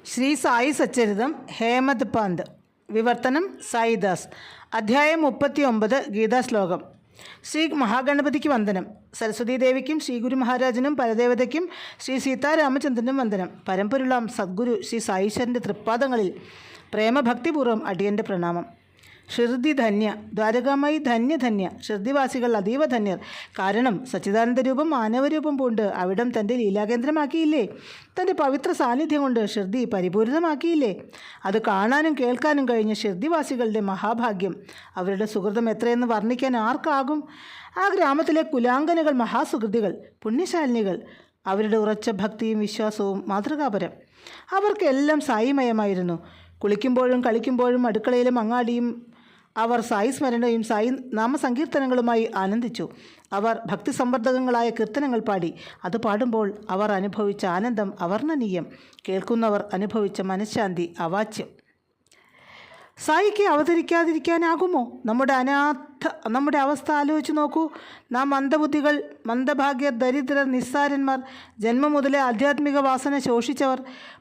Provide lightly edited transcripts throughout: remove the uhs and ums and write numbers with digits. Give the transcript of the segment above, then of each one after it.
ശ്രീ സായി സച്ചരിതം ഹേമത് പാന്ത്. വിവർത്തനം സായിദാസ്. അധ്യായം 39. ഗീതാശ്ലോകം. ശ്രീ മഹാഗണപതിക്ക് വന്ദനം. സരസ്വതീ ദേവിക്കും ശ്രീ ഗുരു മഹാരാജനും പരദേവതയ്ക്കും ശ്രീ സീതാരാമചന്ദ്രനും വന്ദനം. പരമ്പൊരുളാം സദ്ഗുരു ശ്രീ സായീശ്വരൻ്റെ തൃപ്പാദങ്ങളിൽ പ്രേമഭക്തിപൂർവ്വം അടിയൻ്റെ പ്രണാമം. ഷിർദി ധന്യ, ദ്വാരകാമായി ധന്യ ധന്യ. ഷിർദിവാസികൾ അതീവ ധന്യർ. കാരണം സച്ചിദാനന്ദ രൂപം മാനവരൂപം പൂണ്ട് അവിടം തൻ്റെ ലീലാകേന്ദ്രമാക്കിയില്ലേ? തൻ്റെ പവിത്ര സാന്നിധ്യം കൊണ്ട് ഷിർദി പരിപൂരിതമാക്കിയില്ലേ? അത് കാണാനും കേൾക്കാനും കഴിഞ്ഞ ഷിർദിവാസികളുടെ മഹാഭാഗ്യം, അവരുടെ സുഹൃതം എത്രയെന്ന് വർണ്ണിക്കാൻ ആർക്കാകും? ആ ഗ്രാമത്തിലെ കുലാങ്കനകൾ മഹാസുഹൃതികൾ, പുണ്യശാലിനികൾ. അവരുടെ ഉറച്ച ഭക്തിയും വിശ്വാസവും മാതൃകാപരം. അവർക്കെല്ലാം സായിമയമായിരുന്നു. കുളിക്കുമ്പോഴും കളിക്കുമ്പോഴും അടുക്കളയിലും അങ്ങാടിയും അവർ സായി സ്മരണയും സായി നാമസങ്കീർത്തനങ്ങളുമായി ആനന്ദിച്ചു. അവർ ഭക്തിസമ്പർദ്ദകങ്ങളായ കീർത്തനങ്ങൾ പാടി. അത് പാടുമ്പോൾ അവർ അനുഭവിച്ച ആനന്ദം അവർണ്ണനീയം. കേൾക്കുന്നവർ അനുഭവിച്ച മനഃശാന്തി അവാച്യം. സായിക്ക് അവതരിക്കാതിരിക്കാനാകുമോ? നമ്മുടെ അവസ്ഥ ആലോചിച്ച് നോക്കൂ. നാം മന്ദബുദ്ധികൾ, മന്ദഭാഗ്യർ, ദരിദ്രർ, നിസ്സാരന്മാർ, ജന്മം മുതലേ ആധ്യാത്മിക വാസന ശോഷിച്ചവർ.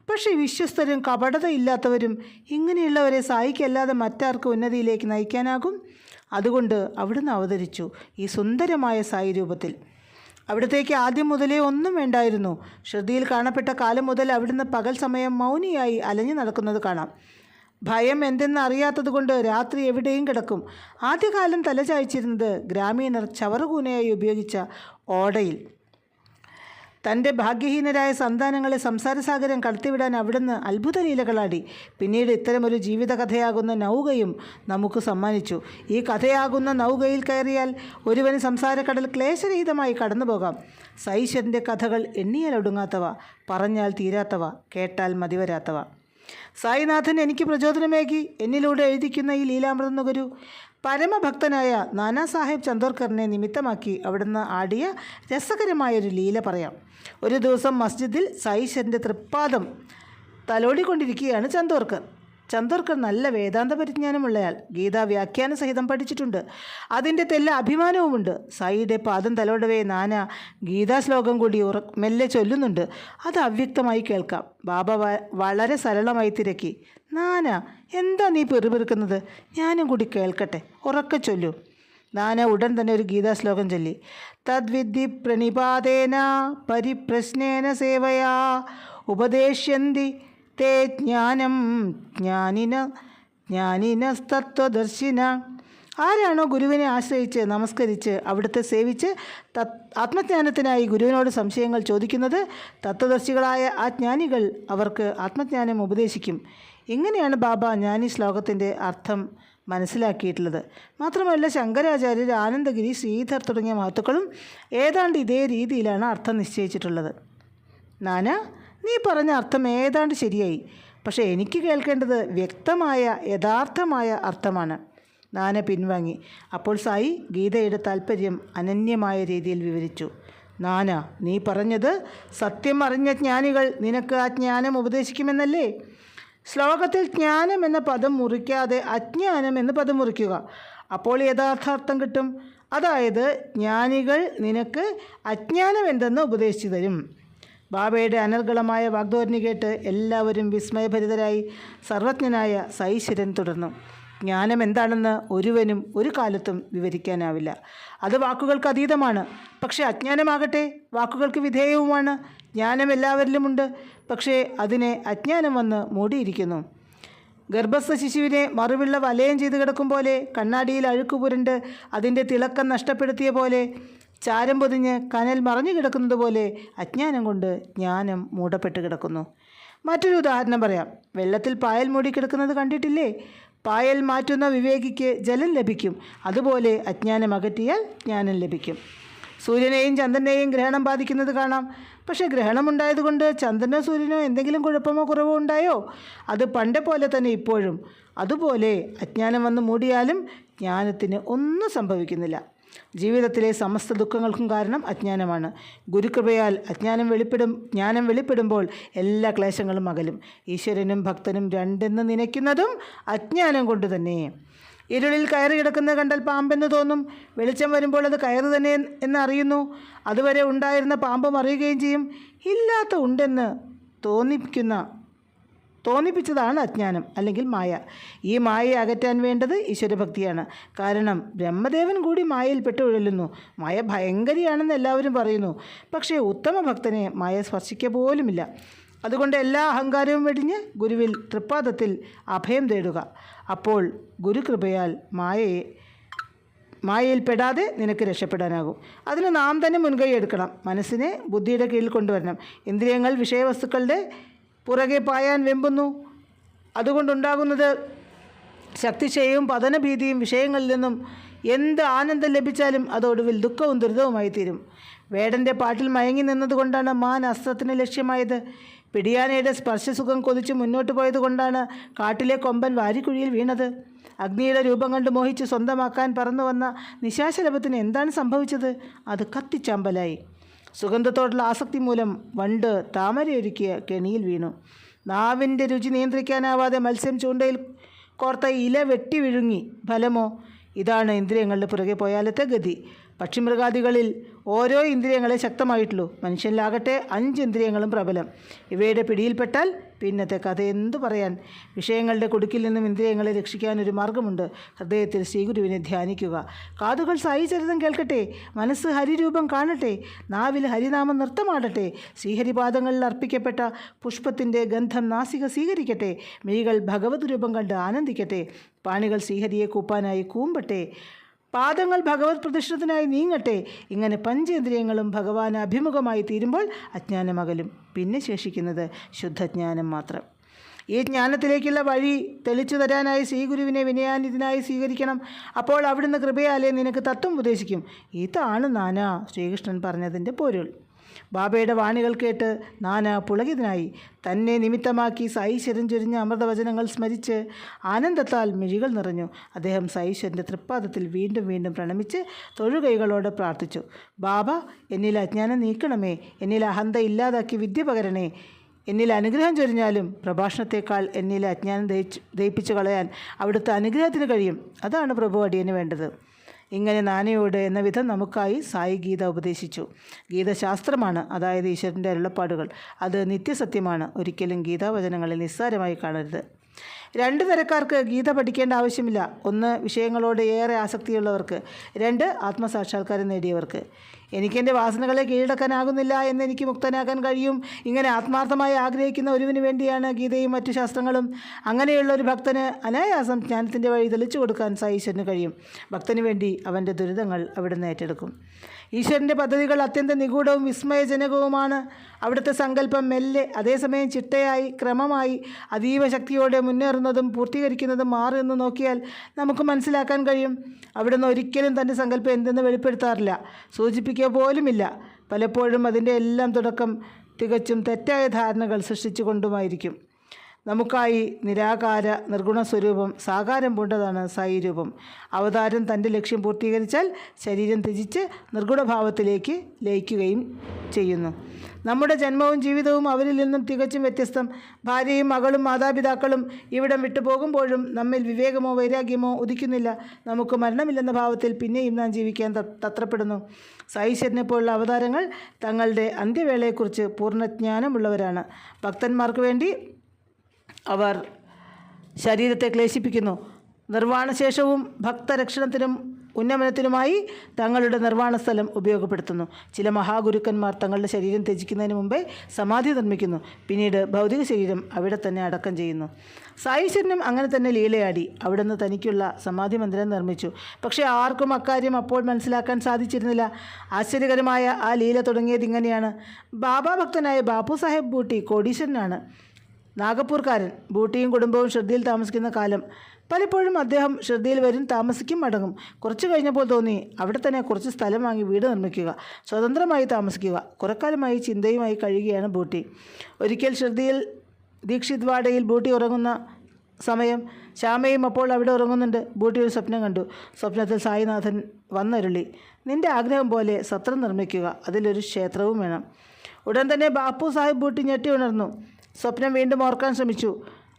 പക്ഷേ വിശ്വസ്തരും കപടതയില്ലാത്തവരും. ഇങ്ങനെയുള്ളവരെ സായിക്കല്ലാതെ മറ്റാർക്ക് ഉന്നതിയിലേക്ക് നയിക്കാനാകും? അതുകൊണ്ട് അവിടുന്ന് അവതരിച്ചു ഈ സുന്ദരമായ സായി രൂപത്തിൽ. അവിടത്തേക്ക് ആദ്യം മുതലേ ഒന്നും വേണ്ടായിരുന്നു. ശ്രുതിയിൽ കാണപ്പെട്ട കാലം മുതൽ അവിടുന്ന് പകൽ സമയം മൗനിയായി അലഞ്ഞു നടക്കുന്നത് കാണാം. ഭയം എന്തെന്ന് അറിയാത്തതുകൊണ്ട് രാത്രി എവിടെയും കിടക്കും. ആദ്യകാലം തലചായ്ച്ചിരുന്നത് ഗ്രാമീണർ ചവറുകൂനയായി ഉപയോഗിച്ച ഓടയിൽ. തൻ്റെ ഭാഗ്യഹീനരായ സന്താനങ്ങളെ സംസാരസാഗരം കടത്തിവിടാൻ അവിടുന്ന് അത്ഭുത ലീലകളാടി. പിന്നീട് ഇത്തരമൊരു ജീവിതകഥയാകുന്ന നൗകയും നമുക്ക് സമ്മാനിച്ചു. ഈ കഥയാകുന്ന നൗകയിൽ കയറിയാൽ ഒരുവന് സംസാരക്കടൽ ക്ലേശരഹിതമായി കടന്നു പോകാം. സായീശ്വരൻ്റെ കഥകൾ എണ്ണിയാലൊടുങ്ങാത്തവ, പറഞ്ഞാൽ തീരാത്തവ, കേട്ടാൽ മതിവരാത്തവ. സായിനാഥൻ എനിക്ക് പ്രചോദനമേകി എന്നിലൂടെ എഴുതിക്കുന്ന ഈ ലീലാമൃത ഗുരു പരമഭക്തനായ നാനാ സാഹേബ് ചന്ദോർക്കറിനെ നിമിത്തമാക്കി അവിടുന്ന് ആടിയ രസകരമായൊരു ലീല പറയാം. ഒരു ദിവസം മസ്ജിദിൽ സായീശ്വരൻ്റെ തൃപ്പാദം തലോടിക്കൊണ്ടിരിക്കുകയാണ് ചന്ദോർക്കർ. ചന്ദോർക്കർ നല്ല വേദാന്ത പരിജ്ഞാനമുള്ളയാൾ. ഗീതാ വ്യാഖ്യാന സഹിതം പഠിച്ചിട്ടുണ്ട്. അതിൻ്റെ തെല്ല അഭിമാനവുമുണ്ട്. സായിയുടെ പാദം തലോടവേ നാനാ ഗീതാശ്ലോകം കൂടി മെല്ലെ ചൊല്ലുന്നുണ്ട്. അത് അവ്യക്തമായി കേൾക്കാം. ബാബ വളരെ സരളമായി തിരക്കി, നാനാ, എന്താ നീ പെറുപെറുക്കുന്നത്? ഞാനും കൂടി കേൾക്കട്ടെ, ഉറക്കെ ചൊല്ലൂ. നാന ഉടൻ തന്നെ ഒരു ഗീതാശ്ലോകം ചൊല്ലി. തദ്വിദ്ധി പ്രണിപാതേന പരിപ്രശ്നേന സേവയാ ഉപദേശ്യന്തി തേ ജ്ഞാനം ജ്ഞാനിനസ്തത്വദർശിന. ആരാണോ ഗുരുവിനെ ആശ്രയിച്ച് നമസ്കരിച്ച് അവിടുത്തെ സേവിച്ച് ആത്മജ്ഞാനത്തിനായി ഗുരുവിനോട് സംശയങ്ങൾ ചോദിക്കുന്നത്, തത്വദർശികളായ ആ ജ്ഞാനികൾ അവർക്ക് ആത്മജ്ഞാനം ഉപദേശിക്കും. ഇങ്ങനെയാണ് ബാബ ഞാൻ ഈ ശ്ലോകത്തിൻ്റെ അർത്ഥം മനസ്സിലാക്കിയിട്ടുള്ളത്. മാത്രമല്ല ശങ്കരാചാര്യർ, ആനന്ദഗിരി, ശ്രീധർ തുടങ്ങിയ മഹത്തുക്കളും ഏതാണ്ട് ഇതേ രീതിയിലാണ് അർത്ഥം നിശ്ചയിച്ചിട്ടുള്ളത്. നാന, നീ പറഞ്ഞ അർത്ഥം ഏതാണ്ട് ശരിയായി. പക്ഷേ എനിക്ക് കേൾക്കേണ്ടത് വ്യക്തമായ യഥാർത്ഥമായ അർത്ഥമാണ്. നാന പിൻവാങ്ങി. അപ്പോൾ സായി ഗീതയുടെ താൽപ്പര്യം അനന്യമായ രീതിയിൽ വിവരിച്ചു. നാന, നീ പറഞ്ഞത് സത്യം അറിഞ്ഞ ജ്ഞാനികൾ നിനക്ക് ആ ജ്ഞാനം ഉപദേശിക്കുമെന്നല്ലേ? ശ്ലോകത്തിൽ ജ്ഞാനം എന്ന പദം മുറിക്കാതെ അജ്ഞാനം എന്ന പദം മുറിക്കുക. അപ്പോൾ യഥാർത്ഥാർത്ഥം കിട്ടും. അതായത് ജ്ഞാനികൾ നിനക്ക് അജ്ഞാനം എന്തെന്ന് ഉപദേശിച്ചു തരും. ബാബയുടെ അനർഗളമായ വാഗ്ദോരണി കേട്ട് എല്ലാവരും വിസ്മയഭരിതരായി. സർവജ്ഞനായ സായീശ്വരൻ തുടർന്നു. ജ്ഞാനം എന്താണെന്ന് ഒരുവനും ഒരു കാലത്തും വിവരിക്കാനാവില്ല. അത് വാക്കുകൾക്ക് അതീതമാണ്. പക്ഷേ അജ്ഞാനമാകട്ടെ വാക്കുകൾക്ക് വിധേയവുമാണ്. ജ്ഞാനം എല്ലാവരിലുമുണ്ട്. പക്ഷേ അതിനെ അജ്ഞാനം വന്ന് മൂടിയിരിക്കുന്നു. ഗർഭസ്ഥ ശിശുവിനെ മറുവിള്ള വലയം ചെയ്ത് കിടക്കും പോലെ, കണ്ണാടിയിൽ അഴുക്കുപുരണ്ട് അതിൻ്റെ തിളക്കം നഷ്ടപ്പെടുത്തിയ പോലെ, ചാരം പൊതിഞ്ഞ് കനൽ മറഞ്ഞു കിടക്കുന്നത് പോലെ അജ്ഞാനം കൊണ്ട് ജ്ഞാനം മൂടപ്പെട്ട് കിടക്കുന്നു. മറ്റൊരു ഉദാഹരണം പറയാം. വെള്ളത്തിൽ പായൽ മൂടിക്കിടക്കുന്നത് കണ്ടിട്ടില്ലേ? പായൽ മാറ്റുന്ന വിവേകിക്ക് ജലം ലഭിക്കും. അതുപോലെ അജ്ഞാനം അകറ്റിയാൽ ജ്ഞാനം ലഭിക്കും. സൂര്യനെയും ചന്ദ്രനെയും ഗ്രഹണം ബാധിക്കുന്നത് കാണാം. പക്ഷേ ഗ്രഹണമുണ്ടായതുകൊണ്ട് ചന്ദ്രനോ സൂര്യനോ എന്തെങ്കിലും കുഴപ്പമോ കുറവോ ഉണ്ടായോ? അത് പണ്ടേ പോലെ തന്നെ ഇപ്പോഴും. അതുപോലെ അജ്ഞാനം വന്ന് മൂടിയാലും ജ്ഞാനത്തിന് ഒന്നും സംഭവിക്കുന്നില്ല. ജീവിതത്തിലെ സമസ്ത ദുഃഖങ്ങൾക്കും കാരണം അജ്ഞാനമാണ്. ഗുരുകൃപയാൽ ജ്ഞാനം വെളിപ്പെടുമ്പോൾ എല്ലാ ക്ലേശങ്ങളും അകലും. ഈശ്വരനും ഭക്തനും രണ്ടെന്ന് നനയ്ക്കുന്നതും അജ്ഞാനം കൊണ്ട് തന്നെ. ഇരുളിൽ കയറി കിടക്കുന്നത് കണ്ടാൽ പാമ്പെന്ന് തോന്നും. വെളിച്ചം വരുമ്പോൾ അത് കയറ് തന്നെ എന്നറിയുന്നു. അതുവരെ ഉണ്ടായിരുന്ന പാമ്പ് മറിയുകയും ചെയ്യും. ഇല്ലാത്ത ഉണ്ടെന്ന് തോന്നിപ്പിക്കുന്ന തോന്നിപ്പിച്ചതാണ് അജ്ഞാനം അല്ലെങ്കിൽ മായ. ഈ മായയെ അകറ്റാൻ വേണ്ടത് ഈശ്വരഭക്തിയാണ്. കാരണം ബ്രഹ്മദേവൻ കൂടി മായയിൽപ്പെട്ട് ഉഴലുന്നു. മായ ഭയങ്കരിയാണെന്ന് എല്ലാവരും പറയുന്നു. പക്ഷേ ഉത്തമ ഭക്തനെ മായ സ്പർശിക്കുക പോലുമില്ല. അതുകൊണ്ട് എല്ലാ അഹങ്കാരവും വെടിഞ്ഞ് ഗുരുവിൽ തൃപ്പാദത്തിൽ അഭയം തേടുക. അപ്പോൾ ഗുരുകൃപയാൽ മായയിൽ പെടാതെ നിനക്ക് രക്ഷപ്പെടാനാകും. അതിന് നാം തന്നെ മുൻകൈ എടുക്കണം. മനസ്സിനെ ബുദ്ധിയുടെ കീഴിൽ കൊണ്ടുവരണം. ഇന്ദ്രിയങ്ങൾ വിഷയവസ്തുക്കളുടെ പുറകെ പായാൻ വെമ്പുന്നു. അതുകൊണ്ടുണ്ടാകുന്നത് ശക്തിക്ഷയവും പതനഭീതിയും. വിഷയങ്ങളിൽ നിന്നും എന്ത് ആനന്ദം ലഭിച്ചാലും അതൊടുവിൽ ദുഃഖവും ദുരിതവുമായി തീരും. വേടൻ്റെ പാട്ടിൽ മയങ്ങി നിന്നതുകൊണ്ടാണ് മാൻ അസ്ത്രത്തിന് ലക്ഷ്യമായത്. പിടിയാനയുടെ സ്പർശസുഖം കൊതിച്ച് മുന്നോട്ട് പോയതുകൊണ്ടാണ് കാട്ടിലെ കൊമ്പൻ വാരിക്കുഴിയിൽ വീണത്. അഗ്നിയുടെ രൂപം കണ്ട് മോഹിച്ച് സ്വന്തമാക്കാൻ പറന്നു വന്ന നിശാശലഭത്തിന് എന്താണ് സംഭവിച്ചത്? അത് കത്തിച്ചാമ്പലായി. സുഗന്ധത്തോടുള്ള ആസക്തി മൂലം വണ്ട് താമരയൊരുക്കിയ കെണിയിൽ വീണു. നാവിൻ്റെ രുചി നിയന്ത്രിക്കാനാവാതെ മത്സ്യം ചൂണ്ടയിൽ കോർത്ത ഇല വെട്ടി വിഴുങ്ങി. ഫലമോ? ഇതാണ് ഇന്ദ്രിയങ്ങളുടെ പുറകെ പോയാലത്തെ ഗതി. പക്ഷിമൃഗാദികളിൽ ഓരോ ഇന്ദ്രിയങ്ങളെ ശക്തമായിട്ടുള്ളൂ. മനുഷ്യനിലാകട്ടെ 5 ഇന്ദ്രിയങ്ങളും പ്രബലം. ഇവയുടെ പിടിയിൽപ്പെട്ടാൽ പിന്നത്തെ കഥ എന്തു പറയാൻ? വിഷയങ്ങളുടെ കുടുക്കിൽ നിന്നും ഇന്ദ്രിയങ്ങളെ രക്ഷിക്കാനൊരു മാർഗമുണ്ട്. ഹൃദയത്തിൽ ശ്രീഗുരുവിനെ ധ്യാനിക്കുക. കാതുകൾ സായിചരിതം കേൾക്കട്ടെ. മനസ്സ് ഹരിരൂപം കാണട്ടെ. നാവിൽ ഹരിനാമം നൃത്തമാടട്ടെ. ശ്രീഹരിപാദങ്ങളിൽ അർപ്പിക്കപ്പെട്ട പുഷ്പത്തിൻ്റെ ഗന്ധം നാസിക സ്വീകരിക്കട്ടെ. മിഴികൾ ഭഗവത് രൂപം കണ്ട് ആനന്ദിക്കട്ടെ. പാണികൾ ശ്രീഹരിയെ കൂപ്പാനായി കൂമ്പട്ടെ. പാദങ്ങൾ ഭഗവത് പ്രതിഷ്ഠത്തിനായി നീങ്ങട്ടെ. ഇങ്ങനെ പഞ്ചേന്ദ്രിയങ്ങളും ഭഗവാന് അഭിമുഖമായി തീരുമ്പോൾ അജ്ഞാനമകലും. പിന്നെ ശേഷിക്കുന്നത് ശുദ്ധജ്ഞാനം മാത്രം. ഈ ജ്ഞാനത്തിലേക്കുള്ള വഴി തെളിച്ചു തരാനായി ശ്രീഗുരുവിനെ വിനയാനിതനായി സ്വീകരിക്കണം. അപ്പോൾ അവിടുന്ന് കൃപയാലേ നിനക്ക് തത്വം ഉപദേശിക്കും. ഇതാണ് നാനാ ശ്രീകൃഷ്ണൻ പറഞ്ഞതിൻ്റെ പൊരുൾ. ബാബയുടെ വാണികൾ കേട്ട് നാന പുളകിതനായി. തന്നെ നിമിത്തമാക്കി സായീശ്വരൻ ചൊരിഞ്ഞ അമൃതവചനങ്ങൾ സ്മരിച്ച് ആനന്ദത്താൽ മിഴികൾ നിറഞ്ഞു. അദ്ദേഹം സായീശ്വരൻ്റെ തൃപ്പാദത്തിൽ വീണ്ടും വീണ്ടും പ്രണമിച്ച് തൊഴുകൈകളോട് പ്രാർത്ഥിച്ചു. ബാബ, എന്നിൽ അജ്ഞാനം നീക്കണമേ. എന്നിൽ അഹന്ത ഇല്ലാതാക്കി വിദ്യ പകരണേ. എന്നിൽ അനുഗ്രഹം ചൊരിഞ്ഞാലും പ്രഭാഷണത്തേക്കാൾ എന്നിൽ അജ്ഞാനം ദയിപ്പിച്ചു കളയാൻ അവിടുത്തെ അനുഗ്രഹത്തിന് കഴിയും. അതാണ് പ്രഭു അടിയന് വേണ്ടത്. ഇങ്ങനെ നാനയോട് എന്ന വിധം നമുക്കായി സായി ഗീത ഉപദേശിച്ചു. ഗീത ശാസ്ത്രമാണ്, അതായത് ഈശ്വരൻ്റെ അരുളപ്പാടുകൾ. അത് നിത്യസത്യമാണ്. ഒരിക്കലും ഗീതാവചനങ്ങളെ നിസ്സാരമായി കാണരുത്. 2 തരക്കാർക്ക് ഗീത പഠിക്കേണ്ട ആവശ്യമില്ല. 1 വിഷയങ്ങളോട് ഏറെ ആസക്തിയുള്ളവർക്ക്. 2 ആത്മസാക്ഷാത്കാരം നേടിയവർക്ക്. എനിക്കെൻ്റെ വാസനകളെ കീഴടക്കാനാകുന്നില്ല എന്നെനിക്ക് മുക്തനാക്കാൻ കഴിയും. ഇങ്ങനെ ആത്മാർത്ഥമായി ആഗ്രഹിക്കുന്ന ഒരുവിന് വേണ്ടിയാണ് ഗീതയും മറ്റു ശാസ്ത്രങ്ങളും. അങ്ങനെയുള്ള ഒരു ഭക്തന് അനായാസം ജ്ഞാനത്തിൻ്റെ വഴി തെളിച്ചു കൊടുക്കാൻ ഈശ്വരന് കഴിയും. ഭക്തന് വേണ്ടി അവൻ്റെ ദുരിതങ്ങൾ അവിടുന്ന് ഏറ്റെടുക്കും. ഈശ്വരൻ്റെ പദ്ധതികൾ അത്യന്തം നിഗൂഢവും വിസ്മയജനകവുമാണ്. അവിടുത്തെ സങ്കല്പം മെല്ലെ, അതേസമയം ചിട്ടയായി, ക്രമമായി, അതീവ ശക്തിയോടെ മുന്നേറുന്നതും പൂർത്തീകരിക്കുന്നതും മാറുമെന്ന് നോക്കിയാൽ നമുക്ക് മനസ്സിലാക്കാൻ കഴിയും. അവിടുന്ന് ഒരിക്കലും തൻ്റെ സങ്കല്പം എന്തെന്ന് വെളിപ്പെടുത്താറില്ല, സൂചിപ്പിക്കുക പോലുമില്ല. പലപ്പോഴും അതിൻ്റെ എല്ലാം തുടക്കം തികച്ചും തെറ്റായ ധാരണകൾ സൃഷ്ടിച്ചു കൊണ്ടുമായിരിക്കും. നമുക്കായി നിരാകാര നിർഗുണ സ്വരൂപം സാകാരം പൂണ്ടതാണ് സായി രൂപം. അവതാരം തൻ്റെ ലക്ഷ്യം പൂർത്തീകരിച്ചാൽ ശരീരം ത്യജിച്ച് നിർഗുണഭാവത്തിലേക്ക് ലയിക്കുകയും ചെയ്യുന്നു. നമ്മുടെ ജന്മവും ജീവിതവും അവരിൽ നിന്നും തികച്ചും വ്യത്യസ്തം. ഭാര്യയും മകളും മാതാപിതാക്കളും ഇവിടം വിട്ടു പോകുമ്പോഴും നമ്മിൽ വിവേകമോ വൈരാഗ്യമോ ഉദിക്കുന്നില്ല. നമുക്ക് മരണമില്ലെന്ന ഭാവത്തിൽ പിന്നെയും നാം ജീവിക്കാൻ തത്രപ്പെടുന്നു. സായീശ്വരനെ പോലുള്ള അവതാരങ്ങൾ തങ്ങളുടെ അന്ത്യവേളയെക്കുറിച്ച് പൂർണ്ണജ്ഞാനമുള്ളവരാണ്. ഭക്തന്മാർക്ക് വേണ്ടി അവർ ശരീരത്തെ ക്ലേശിപ്പിക്കുന്നു. നിർവ്വാണശേഷവും ഭക്തരക്ഷണത്തിനും ഉന്നമനത്തിനുമായി തങ്ങളുടെ നിർവ്വാണ സ്ഥലം ഉപയോഗപ്പെടുത്തുന്നു. ചില മഹാഗുരുക്കന്മാർ തങ്ങളുടെ ശരീരം ത്യജിക്കുന്നതിന് മുമ്പേ സമാധി നിർമ്മിക്കുന്നു. പിന്നീട് ഭൗതിക ശരീരം അവിടെ തന്നെ അടക്കം ചെയ്യുന്നു. സായീശ്വരനും അങ്ങനെ തന്നെ ലീലയാടി. അവിടുന്ന് തനിക്കുള്ള സമാധി മന്ദിരം നിർമ്മിച്ചു. പക്ഷേ ആർക്കും അക്കാര്യം അപ്പോൾ മനസ്സിലാക്കാൻ സാധിച്ചിരുന്നില്ല. ആശ്ചര്യകരമായ ആ ലീല തുടങ്ങിയത് ഇങ്ങനെയാണ്. ബാബാ ഭക്തനായ ബാപ്പു സാഹേബ് ബൂട്ടി കോടീശ്വരനാണ്. നാഗപ്പൂർക്കാരൻ. ബൂട്ടിയും കുടുംബവും ഷിർദിയിൽ താമസിക്കുന്ന കാലം. പലപ്പോഴും അദ്ദേഹം ഷിർദിയിൽ വരും, താമസിക്കും, മടങ്ങും. കുറച്ച് കഴിഞ്ഞപ്പോൾ തോന്നി അവിടെ തന്നെ കുറച്ച് സ്ഥലം വാങ്ങി വീട് നിർമ്മിക്കുക, സ്വതന്ത്രമായി താമസിക്കുക. കുറക്കാലമായി ചിന്തയുമായി കഴിയുകയാണ് ബൂട്ടി. ഒരിക്കൽ ഷിർദിയിൽ ദീക്ഷിത് വാഡയിൽ ബൂട്ടി ഉറങ്ങുന്ന സമയം ശ്യാമയും അപ്പോൾ അവിടെ ഉറങ്ങുന്നുണ്ട്. ബൂട്ടി ഒരു സ്വപ്നം കണ്ടു. സ്വപ്നത്തിൽ സായിനാഥൻ വന്നരുളി, നിൻ്റെ ആഗ്രഹം പോലെ സത്രം നിർമ്മിക്കുക, അതിലൊരു ക്ഷേത്രവും വേണം. ഉടൻ തന്നെ ബാപ്പു സാഹിബ് ബൂട്ടി ഞെട്ടി ഉണർന്നു. സ്വപ്നം വീണ്ടും ഓർക്കാൻ ശ്രമിച്ചു.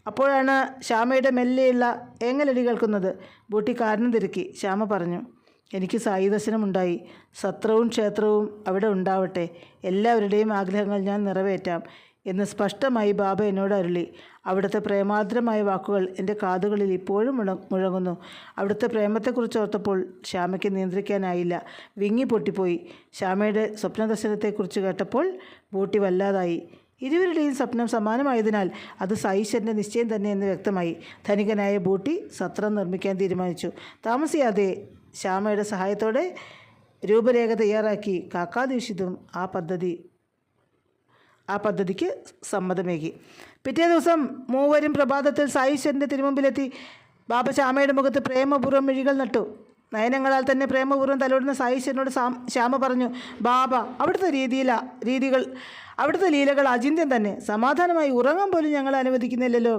അപ്പോഴാണ് ശ്യാമയുടെ മെല്ലെയുള്ള ഏങ്ങലടി കേൾക്കുന്നത്. ബൂട്ടി കാരണം തിരക്കി. ശ്യാമ പറഞ്ഞു, എനിക്ക് സായി ദർശനമുണ്ടായി. സത്രവും ക്ഷേത്രവും അവിടെ ഉണ്ടാവട്ടെ. എല്ലാവരുടെയും ആഗ്രഹങ്ങൾ ഞാൻ നിറവേറ്റാം. എന്ന് സ്പഷ്ടമായി ബാബ എന്നോട് അരുളി. അവിടുത്തെ പ്രേമാർദ്രമായ വാക്കുകൾ എൻ്റെ കാതുകളിൽ ഇപ്പോഴും മുഴങ്ങുന്നു. അവിടുത്തെ പ്രേമത്തെക്കുറിച്ച് ഓർത്തപ്പോൾ ശ്യാമയ്ക്ക് നിയന്ത്രിക്കാനായില്ല. വിങ്ങി പൊട്ടിപ്പോയി. ശ്യാമയുടെ സ്വപ്നദർശനത്തെക്കുറിച്ച് കേട്ടപ്പോൾ ബൂട്ടി വല്ലാതായി. ഇരുവരുടെയും സ്വപ്നം സമാനമായതിനാൽ അത് സായിശ്വരൻ്റെ നിശ്ചയം തന്നെ എന്ന് വ്യക്തമായി. ധനികനായ ബൂട്ടി സത്രം നിർമ്മിക്കാൻ തീരുമാനിച്ചു. താമസിയാതെ ശ്യാമയുടെ സഹായത്തോടെ രൂപരേഖ തയ്യാറാക്കി കാക്കാ ദീക്ഷിതും ആ പദ്ധതിക്ക് സമ്മതമേകി. പിറ്റേ ദിവസം മൂവരും പ്രഭാതത്തിൽ സായിശ്വരൻ്റെ തിരുമുമ്പിലെത്തി. ബാബ ശ്യാമയുടെ മുഖത്ത് പ്രേമപൂർവ്വം മിഴികൾ നട്ടു. നയനങ്ങളാൽ തന്നെ പ്രേമപൂർവ്വം തലോടുന്ന സായിശ്വരനോട് ശ്യാമ പറഞ്ഞു, ബാബ, അവിടുത്തെ ലീലകൾ അചിന്ത്യം തന്നെ. സമാധാനമായി ഉറങ്ങാൻ പോലും ഞങ്ങൾ അനുവദിക്കുന്നില്ലല്ലോ.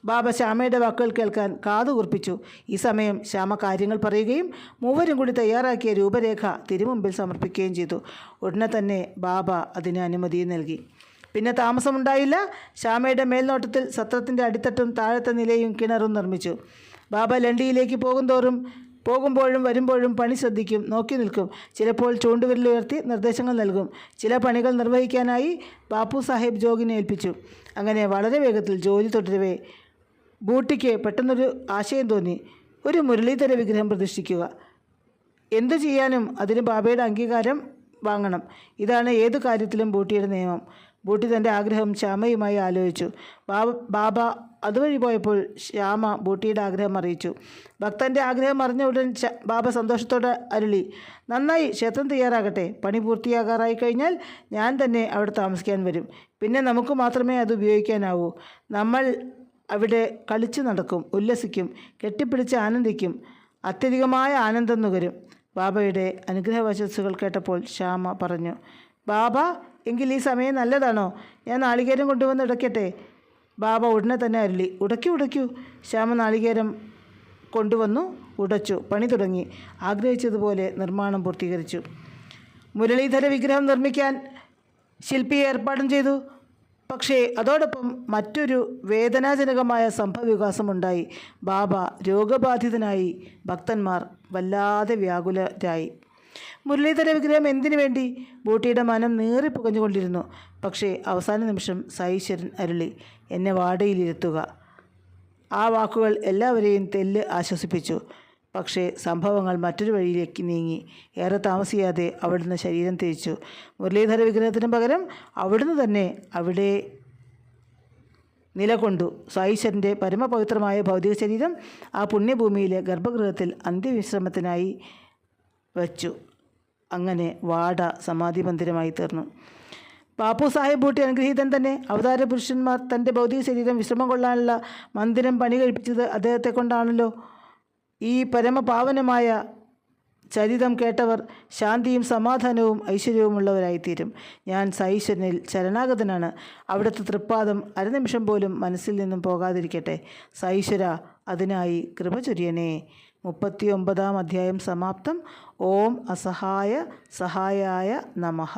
ബാബ ശ്യാമയുടെ വാക്കുകൾ കേൾക്കാൻ കാതു കൂർപ്പിച്ചു. ഈ സമയം ശ്യാമ കാര്യങ്ങൾ പറയുകയും മൂവരും കൂടി തയ്യാറാക്കിയ രൂപരേഖ തിരുമുമ്പിൽ സമർപ്പിക്കുകയും ചെയ്തു. ഉടനെ തന്നെ ബാബ അതിന് അനുമതി നൽകി. പിന്നെ താമസമുണ്ടായില്ല. ശ്യാമയുടെ മേൽനോട്ടത്തിൽ സത്രത്തിൻ്റെ അടിത്തട്ടും താഴത്തെ നിലയും കിണറും നിർമ്മിച്ചു. ബാബ ലണ്ടിയിലേക്ക് പോകുമ്പോഴും വരുമ്പോഴും പണി ശ്രദ്ധിക്കും, നോക്കി നിൽക്കും. ചിലപ്പോൾ ചൂണ്ടുവിരലുയർത്തി നിർദ്ദേശങ്ങൾ നൽകും. ചില പണികൾ നിർവഹിക്കാനായി ബാപ്പു സാഹേബ് ജോഗിനെ ഏൽപ്പിച്ചു. അങ്ങനെ വളരെ വേഗത്തിൽ ജോലി തുടരവേ ബൂട്ടിക്ക് പെട്ടെന്നൊരു ആശയം തോന്നി. ഒരു മുരളീധര വിഗ്രഹം പ്രതിഷ്ഠിക്കുക. എന്തു ചെയ്യാനും അതിന് ബാബയുടെ അംഗീകാരം വാങ്ങണം. ഇതാണ് ഏതു കാര്യത്തിലും ബൂട്ടിയുടെ നിയമം. ബൂട്ടി തൻ്റെ ആഗ്രഹം ശ്യാമയുമായി ആലോചിച്ചു. ബാബ അതുവഴി പോയപ്പോൾ ശ്യാമ ബൂട്ടിയുടെ ആഗ്രഹം അറിയിച്ചു. ഭക്തൻ്റെ ആഗ്രഹം അറിഞ്ഞ ഉടൻ ബാബ സന്തോഷത്തോടെ അരുളി, നന്നായി, ക്ഷേത്രം തയ്യാറാകട്ടെ. പണി പൂർത്തിയാകാറായി കഴിഞ്ഞാൽ ഞാൻ തന്നെ അവിടെ താമസിക്കാൻ വരും. പിന്നെ നമുക്ക് മാത്രമേ അത് ഉപയോഗിക്കാനാവൂ. നമ്മൾ അവിടെ കളിച്ചു നടക്കും, ഉല്ലസിക്കും, കെട്ടിപ്പിടിച്ച് ആനന്ദിക്കും. അത്യധികമായ ആനന്ദം നുകരും. ബാബയുടെ അനുഗ്രഹവശസ്സുകൾ കേട്ടപ്പോൾ ശ്യാമ പറഞ്ഞു, ബാബ, എങ്കിൽ ഈ സമയം നല്ലതാണോ? ഞാൻ നാളികേരം കൊണ്ടുവന്ന് ഉടയ്ക്കട്ടെ? ബാബ ഉടനെ തന്നെ അരുളി, ഉടയ്ക്കൂ. ശ്യാമ നാളികേരം കൊണ്ടുവന്നു ഉടച്ചു. പണി തുടങ്ങി. ആഗ്രഹിച്ചതുപോലെ നിർമ്മാണം പൂർത്തീകരിച്ചു. മുരളീധര വിഗ്രഹം നിർമ്മിക്കാൻ ശില്പിയെ ഏർപ്പാടും ചെയ്തു. പക്ഷേ അതോടൊപ്പം മറ്റൊരു വേദനാജനകമായ സംഭവവികാസമുണ്ടായി. ബാബ രോഗബാധിതനായി. ഭക്തന്മാർ വല്ലാതെ വ്യാകുലരായി. മുരളീധര വിഗ്രഹം എന്തിനു വേണ്ടി? ബൂട്ടിയുടെ മനം നീറിപ്പുകഞ്ഞുകൊണ്ടിരുന്നു. പക്ഷേ അവസാന നിമിഷം സായിശ്വരൻ അരുളി, എന്നെ വാടയിലിരുത്തുക. ആ വാക്കുകൾ എല്ലാവരെയും തെല്ല് ആശ്വസിപ്പിച്ചു. പക്ഷേ സംഭവങ്ങൾ മറ്റൊരു വഴിയിലേക്ക് നീങ്ങി. ഏറെ താമസിയാതെ അവിടുന്ന് ശരീരം തേച്ചു. മുരളീധര വിഗ്രഹത്തിന് പകരം അവിടുന്ന് തന്നെ അവിടെ നിലകൊണ്ടു. സായിശ്വരൻ്റെ പരമപവിത്രമായ ഭൗതിക ശരീരം ആ പുണ്യഭൂമിയിലെ ഗർഭഗൃഹത്തിൽ അന്ത്യവിശ്രമത്തിനായി വച്ചു. അങ്ങനെ വാട സമാധി മന്ദിരമായി തീർന്നു. ബാപ്പു സാഹിബ് ബൂട്ടി അനുഗ്രഹീതൻ തന്നെ. അവതാര പുരുഷന്മാർ തൻ്റെ ഭൗതിക ശരീരം വിശ്രമം കൊള്ളാനുള്ള മന്ദിരം പണി കഴിപ്പിച്ചത് അദ്ദേഹത്തെ കൊണ്ടാണല്ലോ. ഈ പരമപാവനമായ ചരിതം കേട്ടവർ ശാന്തിയും സമാധാനവും ഐശ്വര്യവുമുള്ളവരായിത്തീരും. ഞാൻ സായിശ്വരനിൽ ശരണാഗതനാണ്. അവിടുത്തെ തൃപ്പാദം അരനിമിഷം പോലും മനസ്സിൽ നിന്നും പോകാതിരിക്കട്ടെ. സായിശ്വര, അതിനായി കൃപ ചൊരിയണേ. 39-ാം അധ്യായം സമാപ്തം. ഓം അസഹായ സഹായായ നമഃ.